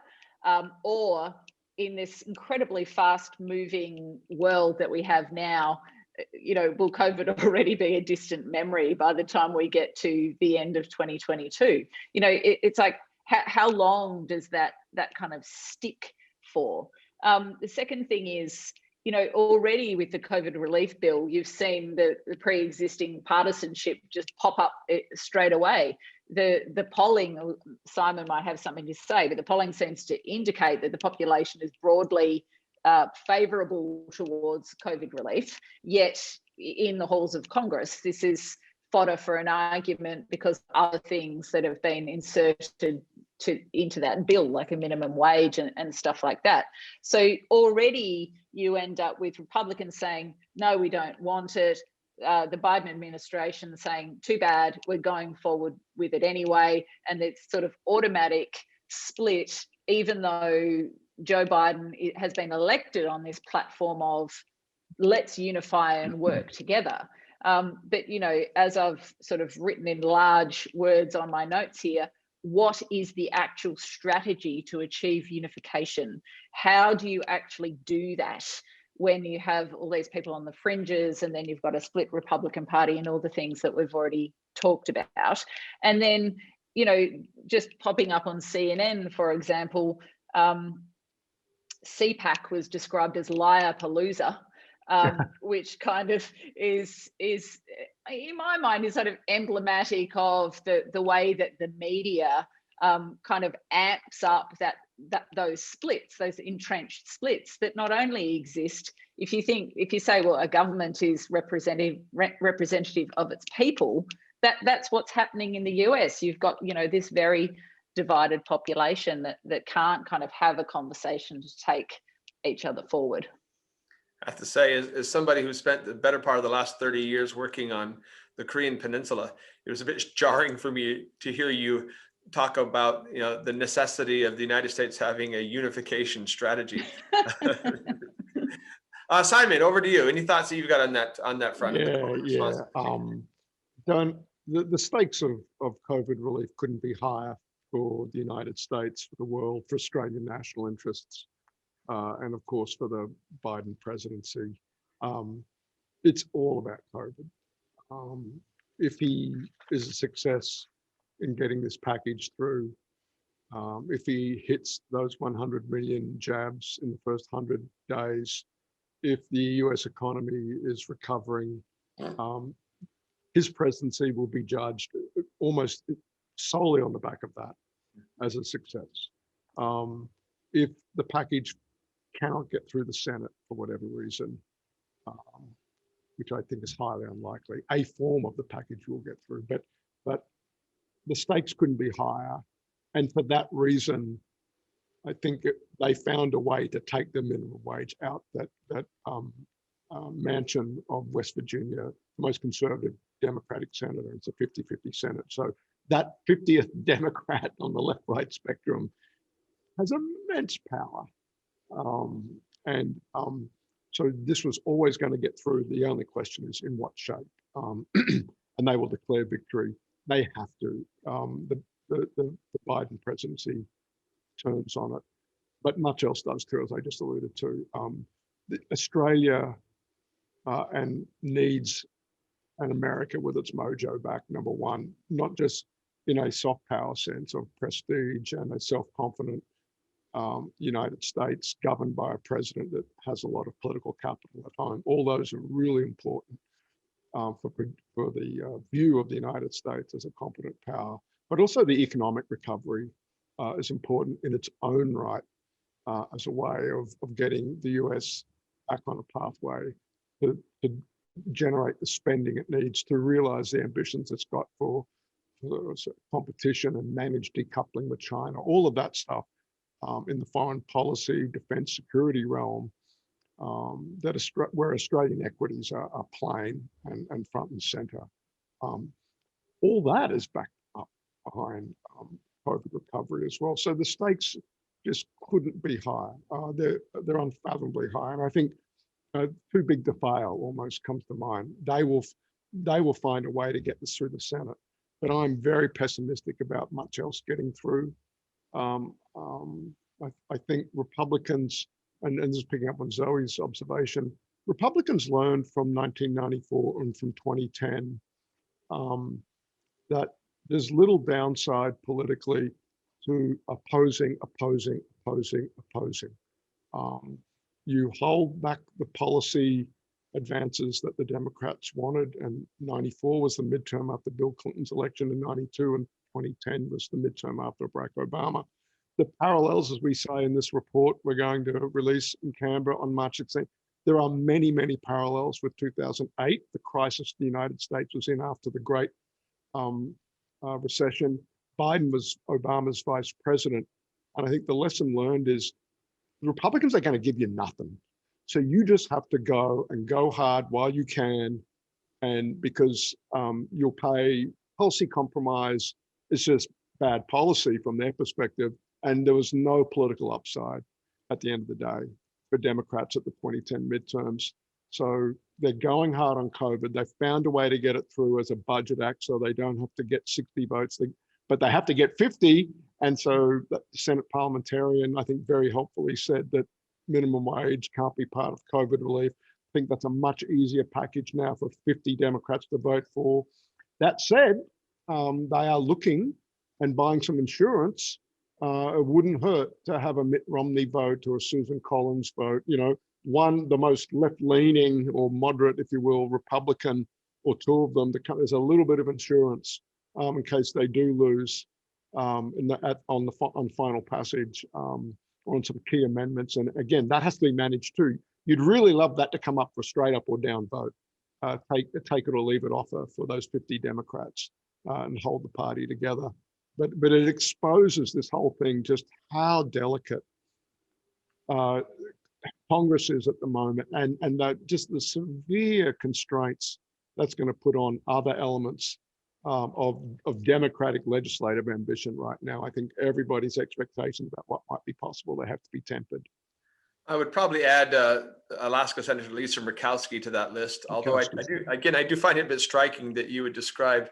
Or in this incredibly fast-moving world that we have now, will COVID already be a distant memory by the time we get to the end of 2022? It's like, how long does that kind of stick for? The second thing is, already with the COVID relief bill, you've seen the pre-existing partisanship just pop up straight away. The polling, Simon might have something to say, but the polling seems to indicate that the population is broadly favourable towards COVID relief, yet in the halls of Congress, this is fodder for an argument because other things that have been inserted into that bill, like a minimum wage and stuff like that. So already you end up with Republicans saying, no, we don't want it. The Biden administration saying, too bad, we're going forward with it anyway. And it's sort of automatic split, even though Joe Biden has been elected on this platform of let's unify and work together. But, as I've sort of written in large words on my notes here, what is the actual strategy to achieve unification? How do you actually do that when you have all these people on the fringes and then you've got a split Republican Party and all the things that we've already talked about? And then, just popping up on CNN, for example, CPAC was described as liar-palooza, which kind of is in my mind is sort of emblematic of the way that the media kind of amps up those splits, those entrenched splits that not only exist. If you say, well, a government is representative of its people, that's what's happening in the US. You've got, this very divided population that can't kind of have a conversation to take each other forward. I have to say, as somebody who spent the better part of the last 30 years working on the Korean Peninsula, it was a bit jarring for me to hear you talk about, the necessity of the United States having a unification strategy. Simon, over to you. Any thoughts that you've got on that front? Yeah. The stakes of COVID relief couldn't be higher for the United States, for the world, for Australian national interests, and of course for the Biden presidency. It's all about COVID. If he is a success in getting this package through, if he hits those 100 million jabs in the first 100 days, if the US economy is recovering, his presidency will be judged almost solely on the back of that as a success. If the package cannot get through the Senate for whatever reason, which I think is highly unlikely, a form of the package will get through, but the stakes couldn't be higher. And for that reason, I think they found a way to take the minimum wage out. That mansion of West Virginia, the most conservative Democratic senator, it's a 50-50 Senate. So that 50th Democrat on the left-right spectrum has immense power. So this was always going to get through. The only question is in what shape. And they will declare victory. They have to. The Biden presidency turns on it, but much else does too, as I just alluded to. Australia and needs an America with its mojo back, number one, not just in a soft power sense of prestige and a self-confident United States governed by a president that has a lot of political capital at home. All those are really important for the view of the United States as a competent power, but also the economic recovery is important in its own right as a way of getting the US back on a pathway to generate the spending it needs to realize the ambitions it's got for competition and manage decoupling with China, all of that stuff in the foreign policy, defense, security realm, where Australian equities are playing and front and center. All that is backed up behind COVID recovery as well. So the stakes just couldn't be higher. They're unfathomably high. And I think too big to fail almost comes to mind. They will find a way to get this through the Senate. But I'm very pessimistic about much else getting through. I think Republicans, and this is picking up on Zoe's observation, Republicans learned from 1994 and from 2010 that there's little downside politically to opposing. You hold back the policy advances that the Democrats wanted, and 94 was the midterm after Bill Clinton's election in 92, and 2010 was the midterm after Barack Obama. The parallels, as we say in this report, we're going to release in Canberra on March 16th. There are many, many parallels with 2008, the crisis the United States was in after the Great Recession. Biden was Obama's vice president. And I think the lesson learned is the Republicans are going to give you nothing. So you just have to go hard while you can. And because you'll pay policy compromise, it's just bad policy from their perspective. And there was no political upside at the end of the day for Democrats at the 2010 midterms. So they're going hard on COVID. They found a way to get it through as a budget act so they don't have to get 60 votes, but they have to get 50. And so the Senate parliamentarian, I think, very helpfully said that minimum wage can't be part of COVID relief. I think that's a much easier package now for 50 Democrats to vote for. That said, they are looking and buying some insurance it wouldn't hurt to have a Mitt Romney vote or a Susan Collins vote. You know, the most left-leaning or moderate, if you will, Republican, or two of them. There's a little bit of insurance in case they do lose on final passage on some key amendments. And again, that has to be managed too. You'd really love that to come up for a straight up or down vote. Take it or leave it offer for those 50 Democrats and hold the party together. But it exposes this whole thing, just how delicate Congress is at the moment, and just the severe constraints that's going to put on other elements of Democratic legislative ambition right now. I think everybody's expectations about what might be possible, they have to be tempered. I would probably add Alaska Senator Lisa Murkowski to that list. Although I do find it a bit striking that you would describe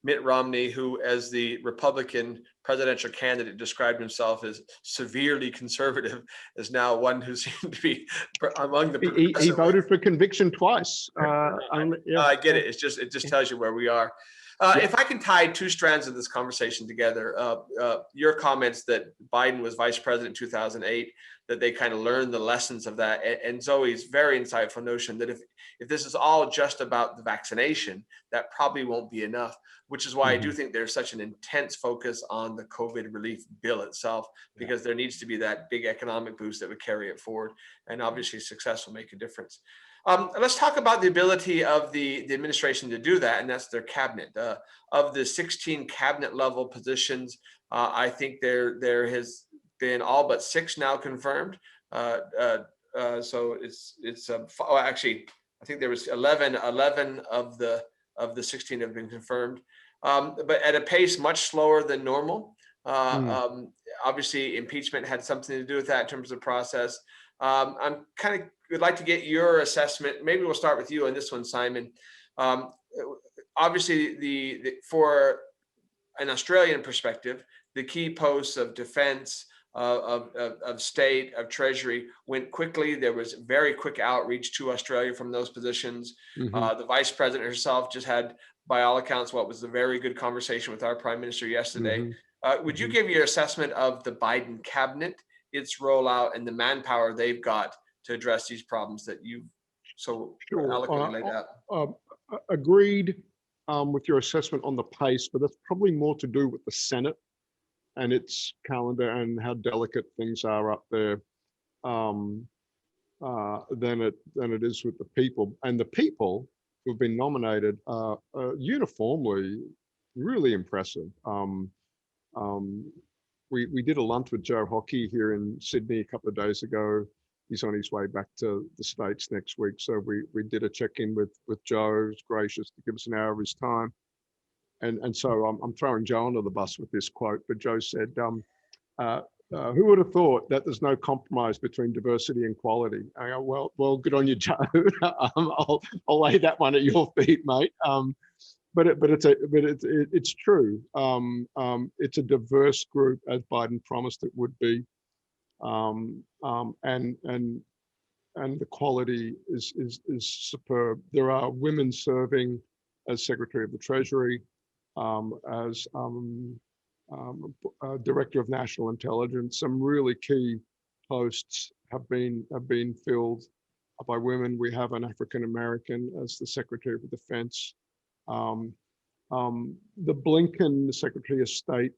Mitt Romney, who as the Republican presidential candidate described himself as severely conservative, as now one who seemed to be among the he voted for conviction twice. I get it. It just tells you where we are. If I can tie two strands of this conversation together, your comments that Biden was vice president in 2008, that they kind of learned the lessons of that, and Zoe's very insightful notion that if this is all just about the vaccination, that probably won't be enough, which is why I do think there's such an intense focus on the COVID relief bill itself, because there needs to be that big economic boost that would carry it forward, and obviously success will make a difference. Let's talk about the ability of the administration to do that, and that's their cabinet. Of the 16 cabinet level positions, I think there has been all but 6 now confirmed. So it's actually, I think there was 11 of the 16 have been confirmed, but at a pace much slower than normal. Obviously, impeachment had something to do with that in terms of process. I'm kind of would like to get your assessment. Maybe we'll start with you on this one, Simon. Obviously, for an Australian perspective, the key posts of defense, of state, of treasury went quickly. There was very quick outreach to Australia from those positions. The vice president herself just had, by all accounts, what was a very good conversation with our prime minister yesterday. Would you give your assessment of the Biden cabinet, its rollout, and the manpower they've got to address these problems that you've so eloquently laid out? Agreed with your assessment on the pace, but that's probably more to do with the Senate and its calendar and how delicate things are up there than it is with the people. And the people who've been nominated are uniformly really impressive. We did a lunch with Joe Hockey here in Sydney a couple of days ago. He's on his way back to the States next week. So we did a check-in with Joe. He's gracious to give us an hour of his time. And so I'm throwing Joe under the bus with this quote, but Joe said, who would have thought that there's no compromise between diversity and quality? I go, well, good on you, Joe. I'll lay that one at your feet, mate. But it's true. It's a diverse group, as Biden promised it would be, and the quality is superb. There are women serving as Secretary of the Treasury, as Director of National Intelligence. Some really key posts have been filled by women. We have an African American as the Secretary of Defense. The Blinken, the Secretary of State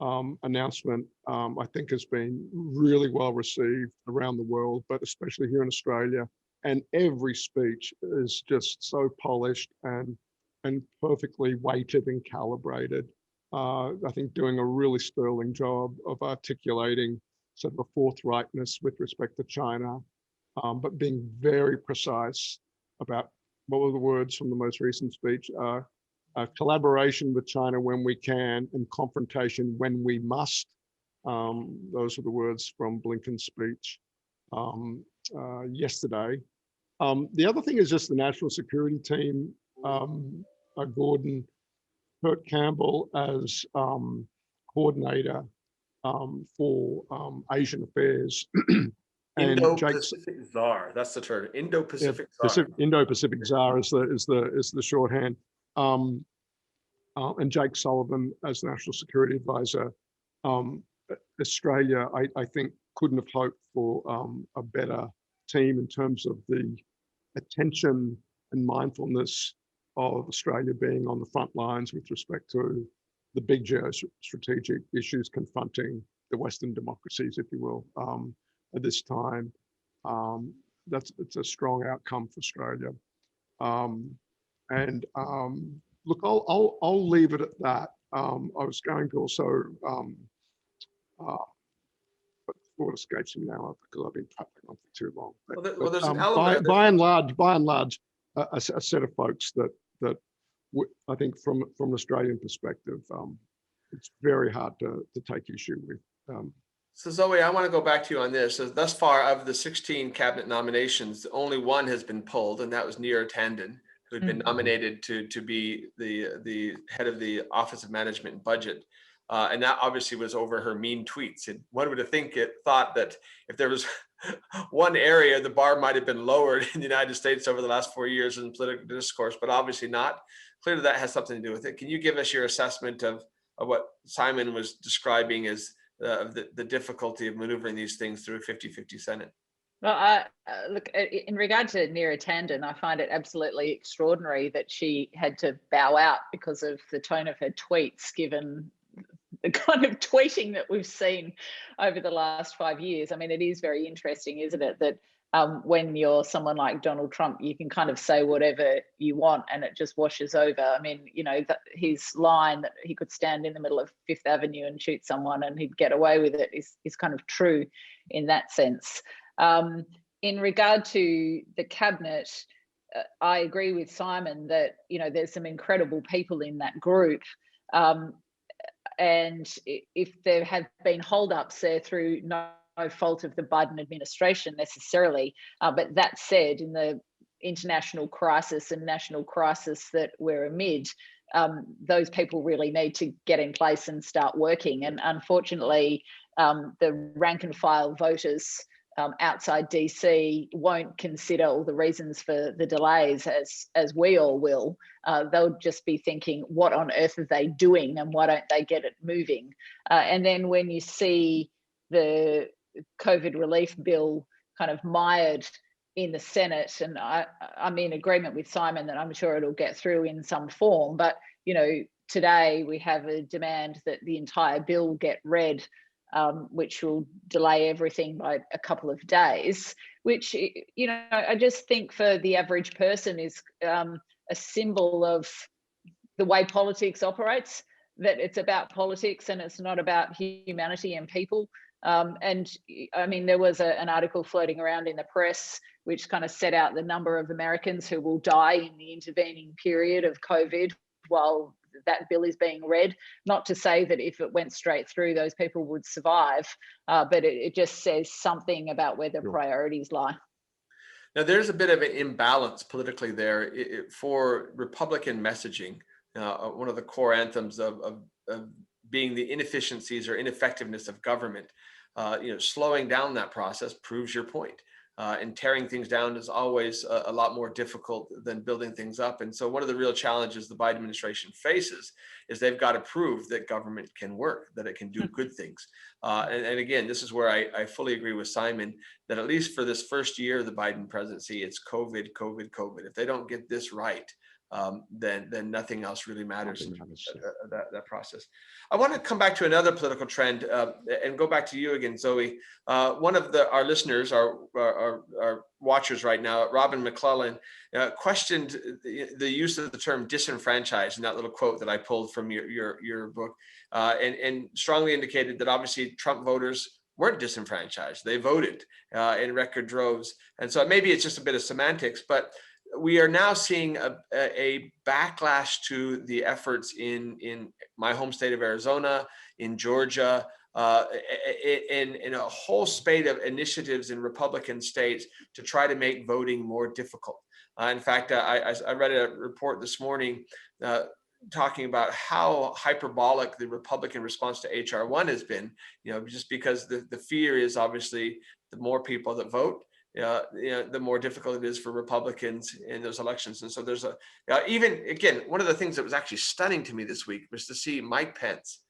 announcement, I think has been really well received around the world, but especially here in Australia. And every speech is just so polished and perfectly weighted and calibrated. I think doing a really sterling job of articulating sort of a forthrightness with respect to China, but being very precise about what were the words from the most recent speech, collaboration with China when we can and confrontation when we must. Those are the words from Blinken's speech yesterday. The other thing is just the national security team, Gordon, Kurt Campbell as coordinator for Asian affairs. Indo-Pacific Czar, that's the term. Indo-Pacific Czar. Indo-Pacific Czar is the shorthand. And Jake Sullivan as National Security Advisor. Australia, I think, couldn't have hoped for a better team in terms of the attention and mindfulness of Australia being on the front lines with respect to the big geostrategic issues confronting the Western democracies, if you will, at this time. It's a strong outcome for Australia. Look, I'll leave it at that. I was going to also, but the thought escapes me now because I've been prattling on for too long. Well, there's an element by and large, a set of folks that I think from an Australian perspective, it's very hard to take issue with. So Zoe, I want to go back to you on this. So thus far, of the 16 cabinet nominations, only one has been pulled, and that was Neera Tanden, who had been nominated to be the head of the Office of Management and Budget. And that obviously was over her mean tweets. And one would have thought that if there was one area, the bar might have been lowered in the United States over the last 4 years in political discourse, but obviously not. Clearly that has something to do with it. Can you give us your assessment of what Simon was describing as the difficulty of maneuvering these things through a 50-50 Senate? Well, look, in regard to Neera Tanden, I find it absolutely extraordinary that she had to bow out because of the tone of her tweets, given the kind of tweeting that we've seen over the last 5 years. I mean, it is very interesting, isn't it, that when you're someone like Donald Trump, you can kind of say whatever you want and it just washes over. I mean, you know, his line that he could stand in the middle of Fifth Avenue and shoot someone and he'd get away with it is kind of true in that sense. In regard to the cabinet, I agree with Simon that, you know, there's some incredible people in that group. And if there have been holdups there through no fault of the Biden administration necessarily, but that said, in the international crisis and national crisis that we're amid, those people really need to get in place and start working. And unfortunately, the rank and file voters outside DC won't consider all the reasons for the delays as we all will. They'll just be thinking, what on earth are they doing and why don't they get it moving? And then when you see the COVID relief bill kind of mired in the Senate, and I'm in agreement with Simon that I'm sure it'll get through in some form, but you know, today we have a demand that the entire bill get read, which will delay everything by a couple of days, which, you know, I just think for the average person is a symbol of the way politics operates, that it's about politics and it's not about humanity and people. And I mean, there was an article floating around in the press which kind of set out the number of Americans who will die in the intervening period of COVID while that bill is being read. Not to say that if it went straight through, those people would survive, but it just says something about where the priorities lie. Now, there's a bit of an imbalance politically there for Republican messaging. One of the core anthems of being the inefficiencies or ineffectiveness of government. You know, slowing down that process proves your point. And tearing things down is always a lot more difficult than building things up. And so one of the real challenges the Biden administration faces is they've got to prove that government can work, that it can do good things. And again, this is where I fully agree with Simon that at least for this first year of the Biden presidency, it's COVID, COVID, COVID. If they don't get this right, then nothing else really matters in that process. I want to come back to another political trend and go back to you again, Zoe. One of our listeners, our watchers right now, Robin McClellan, questioned the use of the term disenfranchised in that little quote that I pulled from your book, and strongly indicated that obviously Trump voters weren't disenfranchised. They voted in record droves. And so maybe it's just a bit of semantics, but we are now seeing a backlash to the efforts in my home state of Arizona, in Georgia, in a whole spate of initiatives in Republican states to try to make voting more difficult. In fact, I read a report this morning talking about how hyperbolic the Republican response to HR 1 has been, you know, just because the fear is obviously the more people that vote, the more difficult it is for Republicans in those elections. And so there's even, again, one of the things that was actually stunning to me this week was to see Mike Pence,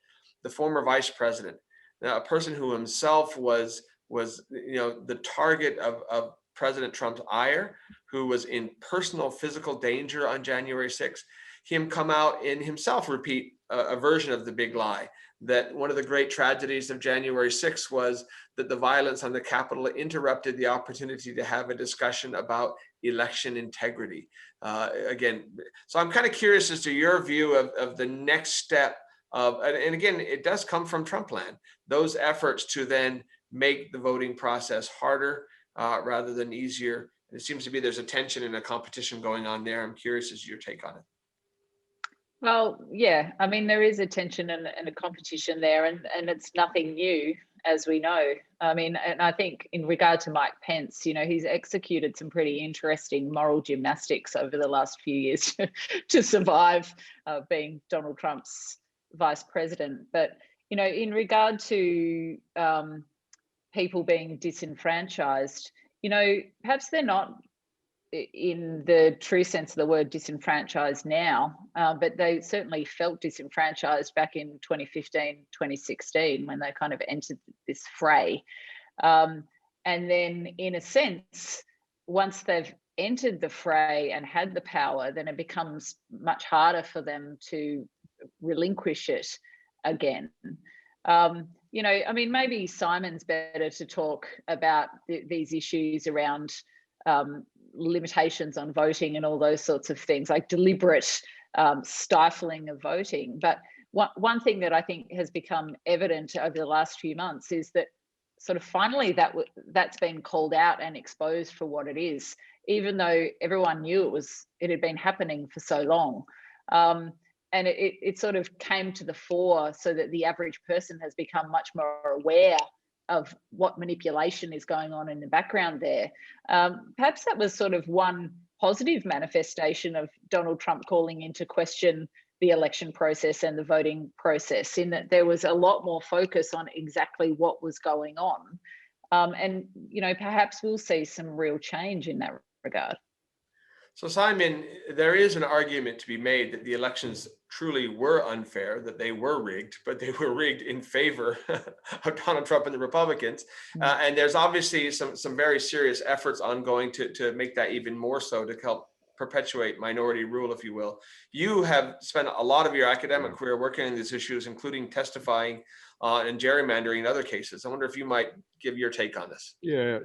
the former vice president, a person who himself was the target of President Trump's ire, who was in personal physical danger on January 6th, him come out and himself repeat a version of the big lie, that one of the great tragedies of January 6th was that the violence on the Capitol interrupted the opportunity to have a discussion about election integrity. Again, so I'm kind of curious as to your view of the next step of, and again, it does come from Trumpland, those efforts to then make the voting process harder rather than easier. And it seems to be there's a tension and a competition going on there. I'm curious as to your take on it. Well, yeah, I mean, there is a tension and a competition there, and it's nothing new, as we know. I mean, and I think in regard to Mike Pence, he's executed some pretty interesting moral gymnastics over the last few years to survive being Donald Trump's vice president. But, in regard to people being disenfranchised, perhaps they're not in the true sense of the word disenfranchised now, but they certainly felt disenfranchised back in 2015, 2016, when they kind of entered this fray. And then in a sense, once they've entered the fray and had the power, then it becomes much harder for them to relinquish it again. I mean, maybe Simon's better to talk about these issues around limitations on voting and all those sorts of things, like deliberate stifling of voting. But one thing that I think has become evident over the last few months is that sort of finally that's been called out and exposed for what it is, even though everyone knew it had been happening for so long. And it sort of came to the fore so that the average person has become much more aware of what manipulation is going on in the background there. Perhaps that was sort of one positive manifestation of Donald Trump calling into question the election process and the voting process, in that there was a lot more focus on exactly what was going on. And, perhaps we'll see some real change in that regard. So Simon, there is an argument to be made that the elections truly were unfair, that they were rigged, but they were rigged in favor of Donald Trump and the Republicans. And there's obviously some very serious efforts ongoing to make that even more so, to help perpetuate minority rule, if you will. You have spent a lot of your academic career working on these issues, including testifying and gerrymandering in other cases. I wonder if you might give your take on this. Yeah.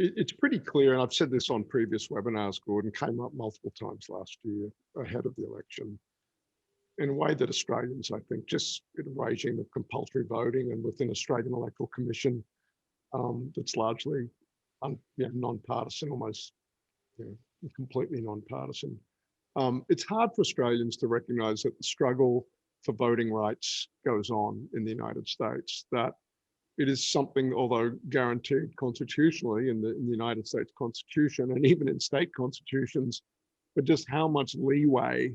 It's pretty clear, and I've said this on previous webinars, Gordon, came up multiple times last year ahead of the election, in a way that Australians, I think, just in a regime of compulsory voting and within Australian Electoral Commission that's largely non-partisan, almost completely non-partisan. It's hard for Australians to recognise that the struggle for voting rights goes on in the United States, that it is something, although guaranteed constitutionally in the United States Constitution and even in state constitutions, but just how much leeway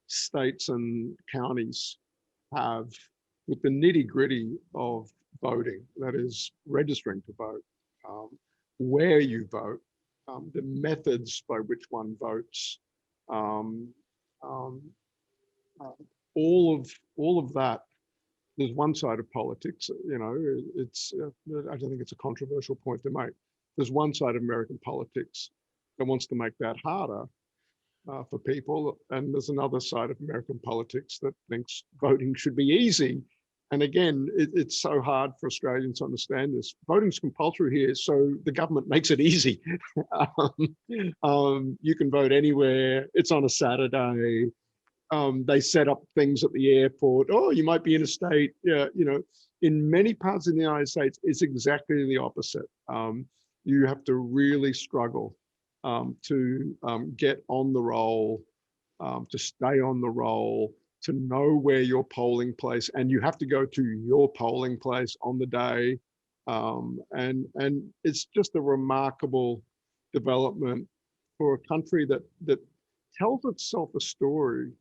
states and counties have with the nitty-gritty of voting, that is registering to vote, where you vote, the methods by which one votes, all of that. There's one side of politics, it's, I don't think it's a controversial point to make. There's one side of American politics that wants to make that harder for people. And there's another side of American politics that thinks voting should be easy. And again, it's so hard for Australians to understand this. Voting's compulsory here, so the government makes it easy. You can vote anywhere. It's on a Saturday. They set up things at the airport. Oh, you might be interstate. Yeah, in many parts of the United States, it's exactly the opposite. You have to really struggle to get on the roll, to stay on the roll, to know where your polling place, and you have to go to your polling place on the day. And it's just a remarkable development for a country that tells itself a story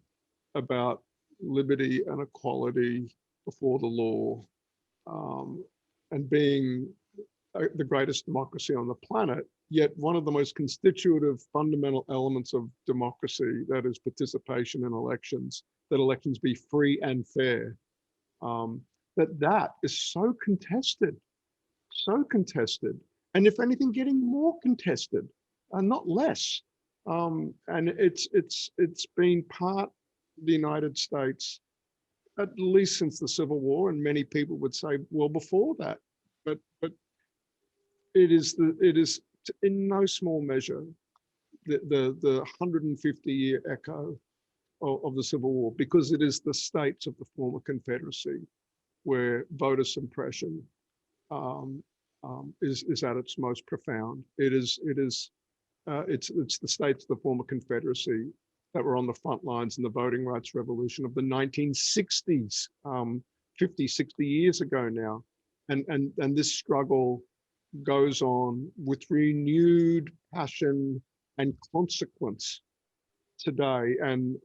about liberty and equality before the law, and being the greatest democracy on the planet, yet one of the most constitutive fundamental elements of democracy, that is participation in elections, that elections be free and fair. that is so contested, and if anything, getting more contested, and not less. And it's been part of the United States at least since the Civil War, and many people would say, well, before that. But it is in no small measure the 150-year echo of the Civil War, because it is the states of the former Confederacy where voter suppression is at its most profound. It's the states of the former Confederacy that were on the front lines in the voting rights revolution of the 1960s, 50, 60 years ago now. And this struggle goes on with renewed passion and consequence today. And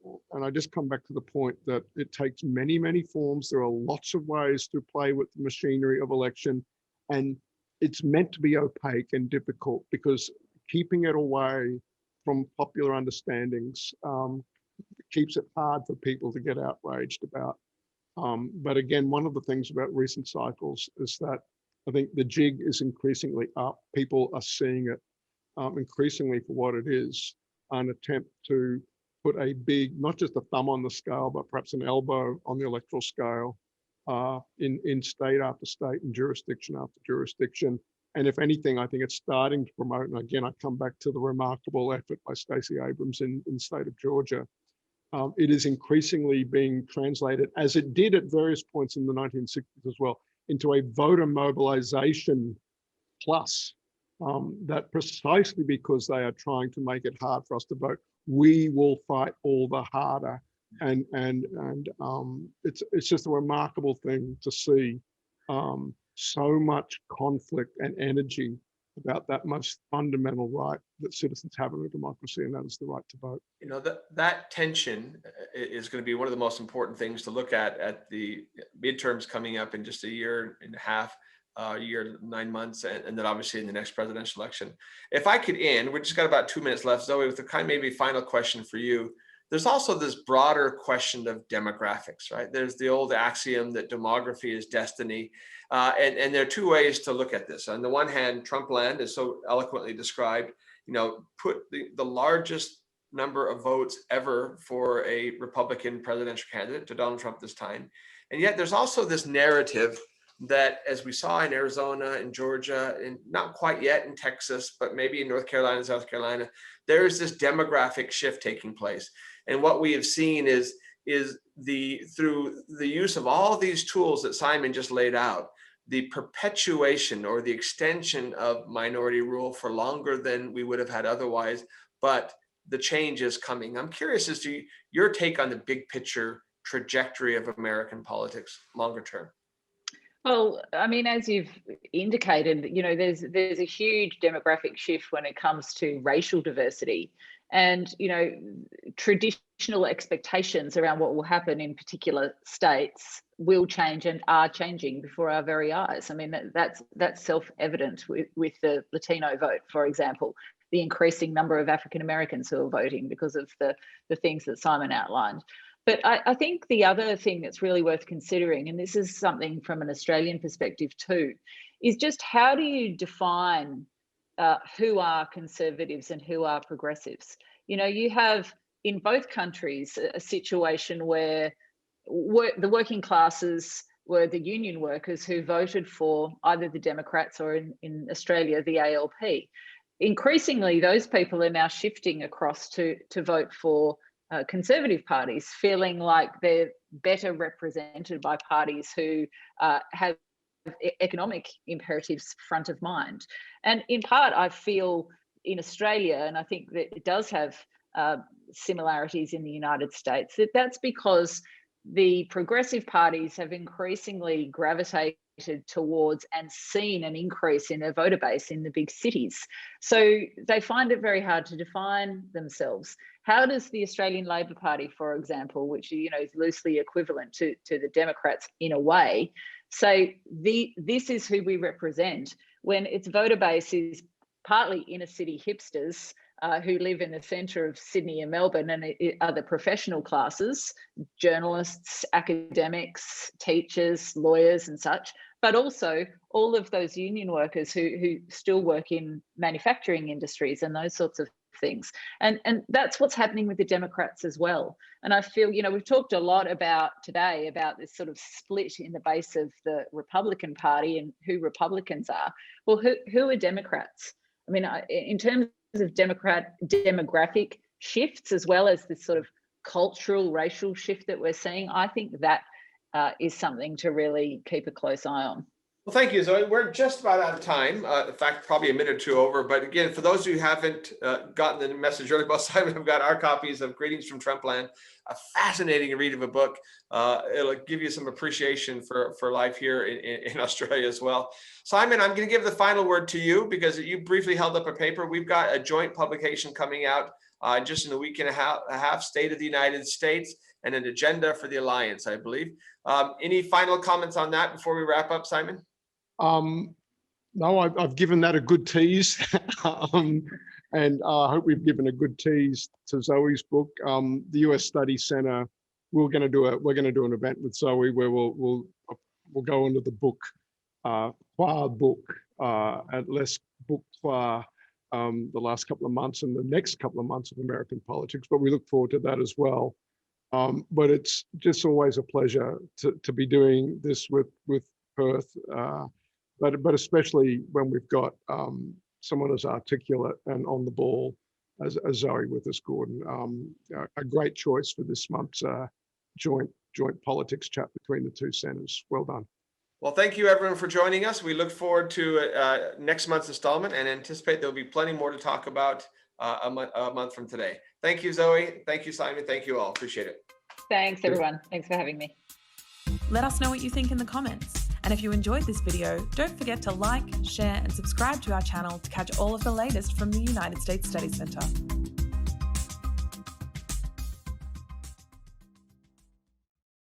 I just come back to the point that it takes many, many forms. There are lots of ways to play with the machinery of election, and it's meant to be opaque and difficult, because keeping it away from popular understandings keeps it hard for people to get outraged about. But again, one of the things about recent cycles is that I think the jig is increasingly up. People are seeing it increasingly for what it is, an attempt to put a big, not just a thumb on the scale, but perhaps an elbow on the electoral scale in state after state and jurisdiction after jurisdiction. And if anything, I think it's starting to promote, and again, I come back to the remarkable effort by Stacey Abrams in the state of Georgia. It is increasingly being translated, as it did at various points in the 1960s as well, into a voter mobilization plus, that precisely because they are trying to make it hard for us to vote, we will fight all the harder. And it's just a remarkable thing to see so much conflict and energy about that most fundamental right that citizens have in a democracy, and that is the right to vote. You know, that tension is going to be one of the most important things to look at the midterms coming up in just a year and a half, year, 9 months, and then obviously in the next presidential election. If I could end, we just got about 2 minutes left, Zoe, with a kind of maybe final question for you. There's also this broader question of demographics, right? There's the old axiom that demography is destiny. And there are two ways to look at this. On the one hand, Trumpland is so eloquently described, you know, put the largest number of votes ever for a Republican presidential candidate to Donald Trump this time. And yet there's also this narrative that, as we saw in Arizona and Georgia, and not quite yet in Texas, but maybe in North Carolina and South Carolina, there is this demographic shift taking place. And what we have seen is through the use of all of these tools that Simon just laid out, the perpetuation or the extension of minority rule for longer than we would have had otherwise, but the change is coming. I'm curious as to your take on the big picture trajectory of American politics longer term. Well, I mean, as you've indicated, you know, there's a huge demographic shift when it comes to racial diversity, and, you know, traditional expectations around what will happen in particular states will change and are changing before our very eyes. I mean, that's self-evident with the Latino vote, for example, the increasing number of African Americans who are voting because of the things that Simon outlined. But I think the other thing that's really worth considering, and this is something from an Australian perspective too, is just how do you define who are conservatives and who are progressives? You know, you have in both countries a situation where the working classes were the union workers who voted for either the Democrats or in Australia, the ALP. Increasingly, those people are now shifting across to vote for conservative parties, feeling like they're better represented by parties who have economic imperatives front of mind. And in part, I feel in Australia, and I think that it does have similarities in the United States, that's because the progressive parties have increasingly gravitated towards and seen an increase in their voter base in the big cities. So they find it very hard to define themselves. How does the Australian Labor Party, for example, which, you know, is loosely equivalent to the Democrats in a way, say this is who we represent when its voter base is partly inner city hipsters who live in the centre of Sydney and Melbourne and are the professional classes, journalists, academics, teachers, lawyers and such, but also all of those union workers who still work in manufacturing industries and those sorts of things. And that's what's happening with the Democrats as well. And I feel, we've talked a lot about today about this sort of split in the base of the Republican Party and who Republicans are. Well, who are Democrats? I mean, in terms of demographic shifts, as well as this sort of cultural, racial shift that we're seeing, I think that is something to really keep a close eye on. Well, thank you, Zoe. We're just about out of time. In fact, probably a minute or two over. But again, for those who haven't gotten the message early about Simon, I've got our copies of Greetings from Trumpland, a fascinating read of a book. It'll give you some appreciation for life here in Australia as well. Simon, I'm going to give the final word to you because you briefly held up a paper. We've got a joint publication coming out just in a week and a half, State of the United States and an agenda for the alliance, I believe. Any final comments on that before we wrap up, Simon? No, I've given that a good tease, and I hope we've given a good tease to Zoe's book. The US Study Center, we're going to do an event with Zoe where we'll go into the book, at less book the last couple of months and the next couple of months of American politics. But we look forward to that as well. But it's just always a pleasure to be doing this with Perth. But especially when we've got someone as articulate and on the ball as Zoe with us, Gordon. A great choice for this month's joint politics chat between the two centers. Well done. Well, thank you everyone for joining us. We look forward to next month's installment and anticipate there'll be plenty more to talk about a month from today. Thank you, Zoe. Thank you, Simon. Thank you all. Appreciate it. Thanks, everyone. Thanks for having me. Let us know what you think in the comments. And if you enjoyed this video, don't forget to like, share, and subscribe to our channel to catch all of the latest from the United States Study Center.